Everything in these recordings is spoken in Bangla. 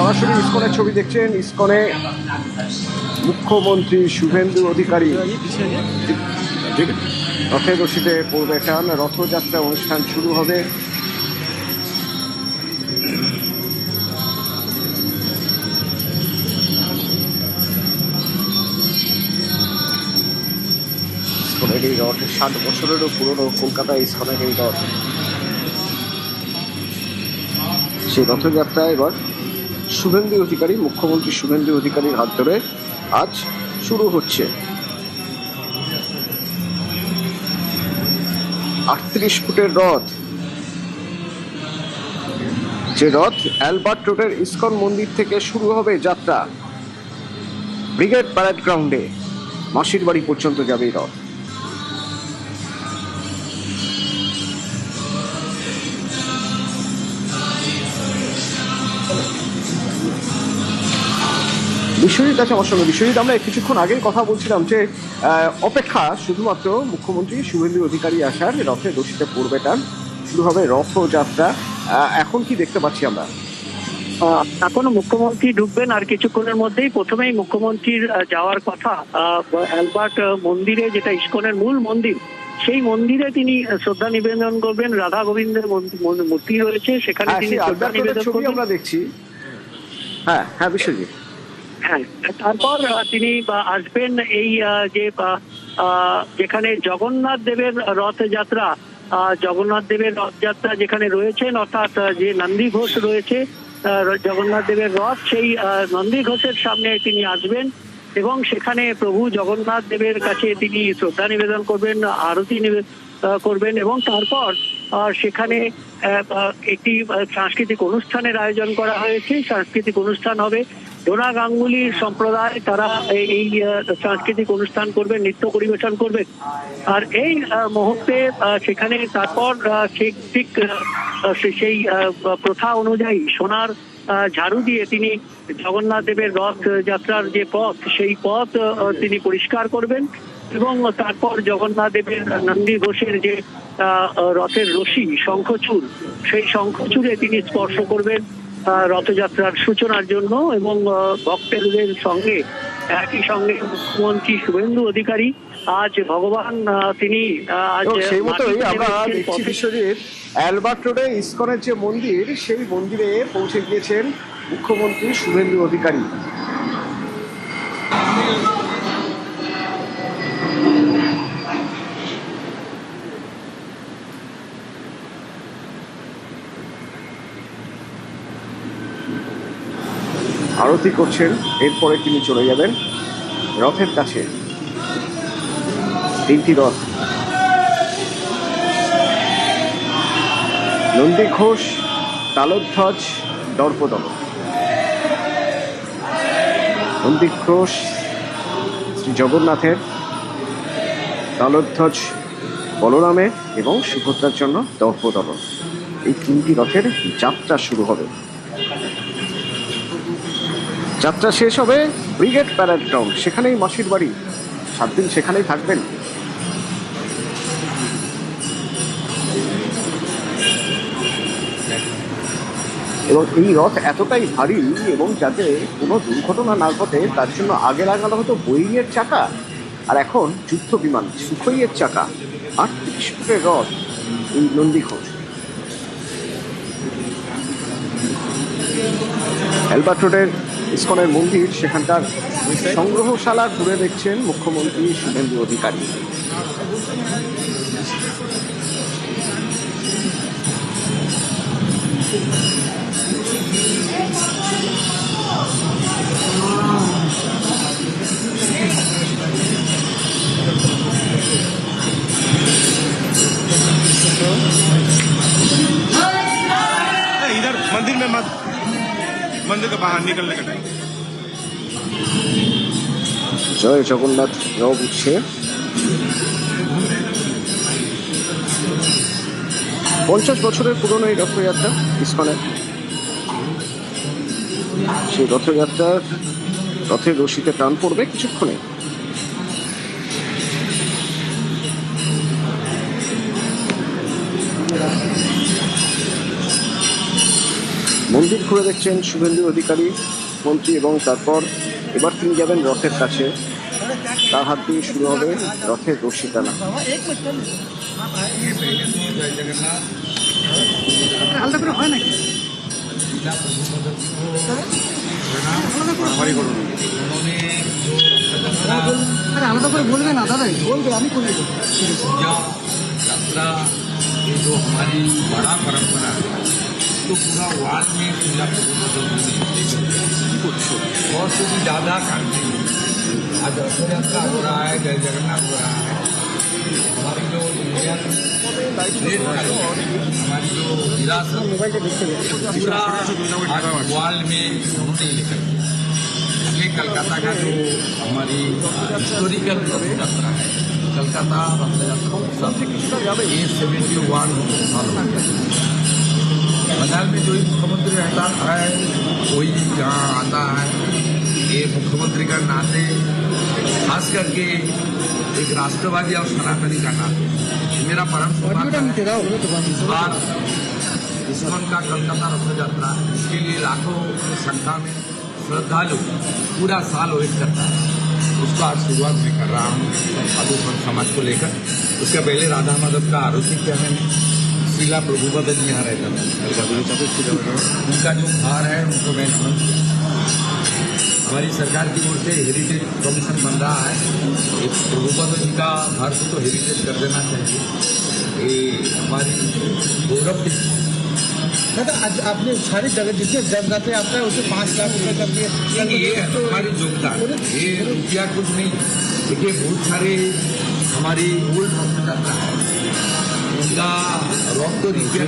সরাসরি ইসকনের ছবি দেখছেন। ইসকনে মুখ্যমন্ত্রী শুভেন্দু অধিকারী রথের রশিতে পড়বে টান। রথযাত্রা অনুষ্ঠান শুরু হবে। ইসকনের এই রথ 60 বছরেরও পুরনো কলকাতা ইসকনের এই রথ। সেই রথযাত্রা এবার শুভেন্দু অধিকারী, মুখ্যমন্ত্রী শুভেন্দু অধিকারীর হাত ধরে আজ শুরু হচ্ছে। 38 ফুটের রথ, যে রথ অ্যালবার্ট রোডের ইসকন মন্দির থেকে শুরু হবে যাত্রা। ব্রিগেড প্যারেড গ্রাউন্ডে মাসির বাড়ি পর্যন্ত যাবে এই রথ। বিশ্বজিৎ আছে আমার সঙ্গে। বিশ্বজিৎ, আমরা কিছুক্ষণ আগেই কথা বলছিলাম যে অপেক্ষা শুধুমাত্র মুখ্যমন্ত্রী শুভেন্দু অধিকারী আসার, রথের রশিতে পড়বে টান, শুরু হবে রথযাত্রা। এখন কি দেখতে পাচ্ছি আমরা? এখনো মুখ্যমন্ত্রী ঢুকবেন আর কিছুক্ষণের মধ্যেই। প্রথমেই মুখ্যমন্ত্রীর যাওয়ার কথা অ্যালবার্ট মন্দিরে, যেটা ইসকনের মূল মন্দির, সেই মন্দিরে তিনি শ্রদ্ধা নিবেদন করবেন। রাধা গোবিন্দের মূর্তি রয়েছে, সেখানে তিনি শ্রদ্ধা নিবেদন করবেন। আমরা দেখছি। হ্যাঁ হ্যাঁ বিশ্বজিৎ। হ্যাঁ, তারপর তিনি আসবেন এই যে যেখানে জগন্নাথ দেবের রথযাত্রা, জগন্নাথ দেবের রথযাত্রা যেখানে রয়েছেন, অর্থাৎ যে নন্দী ঘোষ রয়েছে জগন্নাথ দেবের রথ, সেই নন্দী ঘোষের সামনে তিনি আসবেন এবং সেখানে প্রভু জগন্নাথ দেবের কাছে তিনি শ্রদ্ধা নিবেদন করবেন, আরতি করবেন এবং তারপর সেখানে একটি সাংস্কৃতিক অনুষ্ঠানের আয়োজন করা হয়েছে। সাংস্কৃতিক অনুষ্ঠান হবে। ডোনা গাঙ্গুলি সম্প্রদায় তারা এই সাংস্কৃতিক অনুষ্ঠান করবেন, নৃত্য পরিবেশন করবেন। আর এই মুহূর্তে সেখানে তারপর ঠিক সেই প্রথা অনুযায়ী সোনার ঝাড়ু দিয়ে তিনি জগন্নাথ দেবের রথ যাত্রার যে পথ, সেই পথ তিনি পরিষ্কার করবেন এবং তারপর জগন্নাথ দেবের নন্দী ঘোষের যে রথের রশি, শঙ্খচূড়, সেই শঙ্খচূড়ে তিনি স্পর্শ করবেন রথযাত্রার সূচনার জন্য। এবং ভক্তদের সঙ্গে একই সঙ্গে মুখ্যমন্ত্রী শুভেন্দু অধিকারী আজ ভগবান তিনি আজ সেই মতোই আমরা দেখছি বিশ্বজিৎ, অ্যালবার্ট রোডে ইসকনের যে মন্দির, সেই মন্দিরে পৌঁছে গিয়েছেন মুখ্যমন্ত্রী শুভেন্দু অধিকারী। আরতি করছেন, এরপরে তিনি চলে যাবেন রথের কাছে। 3টি রথ, নন্দী ঘোষ, তালধ্বজ, দর্পদলন। নন্দী ঘোষ শ্রী জগন্নাথের, তালধ্বজ বলরামের এবং সুভদ্রার জন্য দর্পদলন। এই 3টি রথের যাত্রা শুরু হবে। যাত্রা শেষ হবে ব্রিগেড প্যারেড গ্রাউন্ড, সেখানেই মাসির বাড়ি, 7 দিন সেখানেই থাকবেন। এবং এই রথ এতটাই ভারী এবং যাতে কোনো দুর্ঘটনা না ঘটে তার জন্য আগে লাগানো হতো বোয়িংয়ের চাকা, আর এখন যুদ্ধ বিমান সুখোইয়ের চাকা। 38 ফুটের রথ এই নন্দী ঘোষ। অ্যালবার্ট রোডের ইসকনের মন্দির, সেখানকার সংগ্রহশালা ঘুরে দেখছেন মুখ্যমন্ত্রী শুভেন্দু অধিকারী। इधर मंदिर में मत, मंदिर के बाहर निकलने का टाइम। জয় জগন্নাথ রব উঠছে। 50 বছরের পুরনো এই রথযাত্রা ইসকনের। সেই রথযাত্রার রথের রশিতে টান পড়বে কিছুক্ষণে। মন্দির মন্দির ঘুরে দেখছেন শুভেন্দু অধিকারী মন্ত্রী, এবং তারপর এবার তিনি যাবেন রথের কাছে। তার হাত দিয়ে শুরু হবে রথের রশি টানা। আলাদা করে হয় নাকি? আরে আলাদা করে বলবে না দাদা, বলবে আমি করে দেবো। पूजा यात्रा ये जो हमारी बड़ा परंपरा है तो पूरा वार्ड में पूजा बहुत से भी ज़्यादा करते हैं। आज रथ यात्रा हो रहा है, जय जगन्नाथ हो रहा है। हमारी जो इंडियन हमारी जो विरासत पूरा वर्ल्ड में उन्होंने लेकर ये कलकत्ता का जो हमारी हिस्टोरिकल रथ यात्रा है, कलकत्ता रथ यात्रा उत्सव, ये 71 साल हो गया। बंगाल में जो ही मुख्यमंत्री रहता है कोई यहाँ आता है, ये मुख्यमंत्री का नाते खास करके एक राष्ट्रवादी और सनातनी का नाते मेरा परम सौभाग्य है इस बार इस्कॉन का कलकत्ता रथ यात्रा, इसके लिए लाखों की संख्या में श्रद्धालु पूरा साल वेट करता है। उसको आज शुरुआत में कर रहा हूँ साधु संत समाज को लेकर। उसका पहले राधा माधव का आरोपी क्या है, शीला प्रभुपद जी यहाँ रहता था, उनका जो भार है उनको मैं नमन किया। हमारी सरकार की ओर से हेरिटेज कमीशन बन रहा है, एक प्रभुपद जी का भार को तो हेरिटेज कर देना चाहिए, ये हमारी गौरव की। दादा आज आपने सारी जगह जितने जगह आता है उसे 5 लाख रुपए कर दिए। ये हमारी योगदान, ये रुपया कुछ नहीं। देखिए बहुत सारे हमारी ओल्ड यात्रा है, उनका रॉक तो रुपया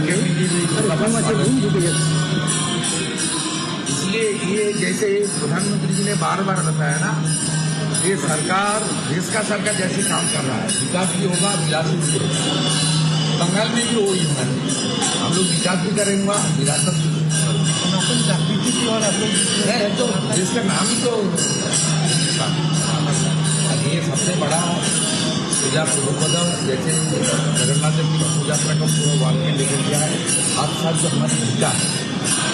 इसलिए ये जैसे प्रधानमंत्री जी ने बार बार बताया ना, ये सरकार देश का सरकार जैसे काम कर रहा है, विकास भी होगा विरासत भी होगा। बंगाल में भी वही है, हम लोग विकास भी करेंगे विरासत भी और आप लोग तो जिसका नाम ही तो ये सबसे बड़ा पूजा प्रभुपद, जैसे जगन्नाथ देव की रथ यात्रा का पूरा वार्ड में लेकर गया है। साथ साथ जो हमारी गीता है,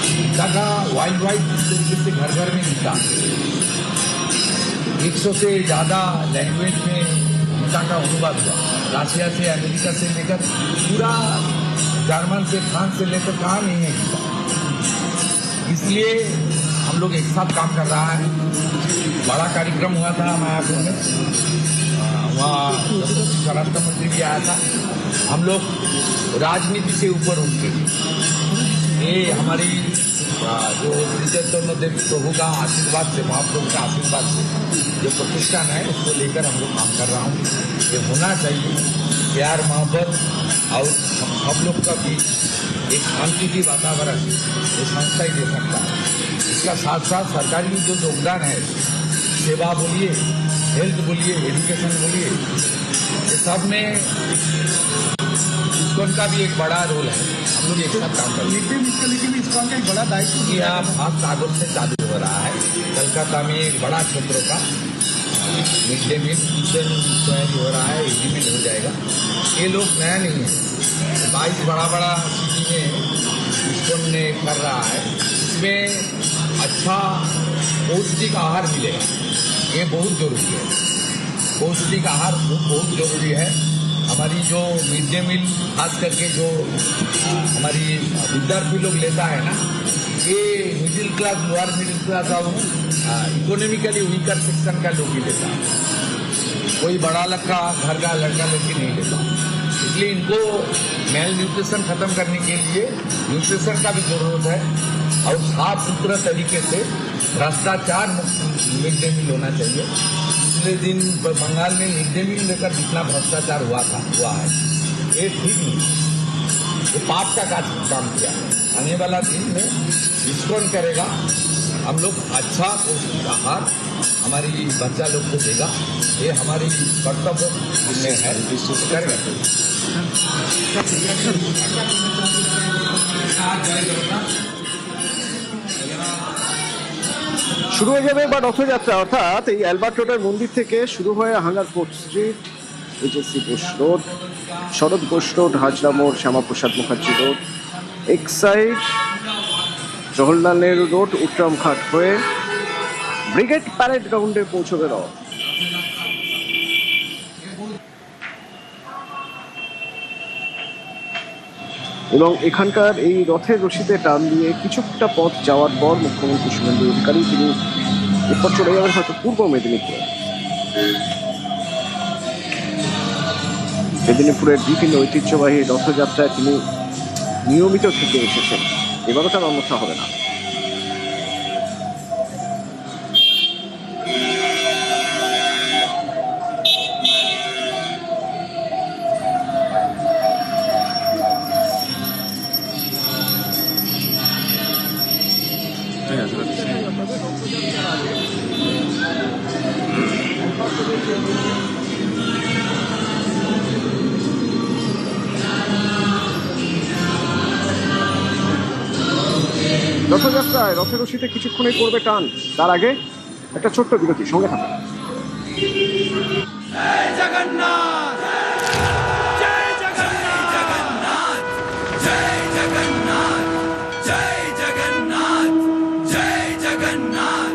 गीता का वाइड वाइड तरीके से घर घर में गीता 100 से ज़्यादा लैंग्वेज में गीता का अनुवाद हुआ। रशिया से, अमेरिका से लेकर पूरा जर्मन से, फ्रांस से लेकर कहाँ नहीं है गीता। इसलिए हम लोग एक साथ काम कर रहा है। बड़ा कार्यक्रम हुआ था मायापुर में, वहाँ स्वराष्ट्र मंत्री भी आया था। हम लोग राजनीति से ऊपर उठे, ये हमारी जो श्री चैतन्य देव प्रभु का आशीर्वाद से, महाप्रभु का आशीर्वाद से जो प्रतिष्ठान है उसको लेकर हम लोग काम कर रहा हूँ। ये होना चाहिए प्यार मोहब्बत और हम लोग का भी एक शांति की वातावरण ये संस्था ही दे सकता है। इसका साथ साथ सरकारी जो योगदान है, सेवा बोलिए, हेल्थ बोलिए, एजुकेशन बोलिए, ये सब में इस्कॉन का भी एक बड़ा रोल है। हम लोग एक साथ काम कर रहे हैं। लेकिन इस्कॉन का एक बड़ा दायित्व कि आप कागज से चालू हो रहा है। कलकत्ता में एक बड़ा क्षेत्रों का मिड डे मील हो रहा है, एग्रीमेंट हो जाएगा। ये लोग नया नहीं है, 22 बड़ा बड़ा सिटी में इस्कॉन ने कर रहा है। इसमें अच्छा पौष्टिक आहार मिलेगा, ये बहुत जरूरी है। पौष्टिक आहार बहुत जरूरी है। हमारी जो मिड डे मील खास करके जो हमारी विद्यार्थी लोग लेता है ना, ये middle class, lower middle class और इकोनॉमिकली वीकर सेक्शन का लोग ही लेता है, कोई बड़ा लड़का घर का लड़का लड़की नहीं लेता। इसलिए इनको मेल न्यूट्रिशन खत्म करने के लिए न्यूट्रिशन का भी जरूरत है और साफ सुथरा तरीके से भ्रष्टाचार मुक्त मिड डे मील होना चाहिए। पिछले दिन बंगाल में मिड डे मील लेकर जितना भ्रष्टाचार हुआ है, ये ठीक नहीं, ये पाप का काम किया। आने वाला दिन में इस्कॉन करेगा, हम लोग अच्छा पौष्टिक आहार हमारी बच्चा लोग को देगा, ये हमारी कर्तव्य जिम्मे है, करेगा। শুরু হয়ে যাবে এবার রথযাত্রা, অর্থাৎ এই অ্যালবার্ট রোডের মন্দির থেকে শুরু হয়ে Hungerford street, HSC Ghosh road, Sarat Ghosh road, Hazra মোড়, Shyama Prasad Mukherjee road, Exide, Jawaharlal Nehru road Outram Ghat হয়ে ব্রিগেড প্যারেড গ্রাউন্ডে পৌঁছবে রথ। এবং এখানকার এই রথের রশিতে টান দিয়ে কিছুটা পথ যাওয়ার পর মুখ্যমন্ত্রী শুভেন্দু অধিকারী তিনি এরপর চলে যাবেন হয়তো পূর্ব মেদিনীপুরে। মেদিনীপুরের বিভিন্ন ঐতিহ্যবাহী রথযাত্রায় তিনি নিয়মিত থেকে এসেছেন, এবারও তার অন্যথা হবে না। রথযাত্রায় রথের রশিতে কিছুক্ষণেই পড়বে টান, তার আগে একটা ছোট্ট বিরতি, সঙ্গে থাকুন।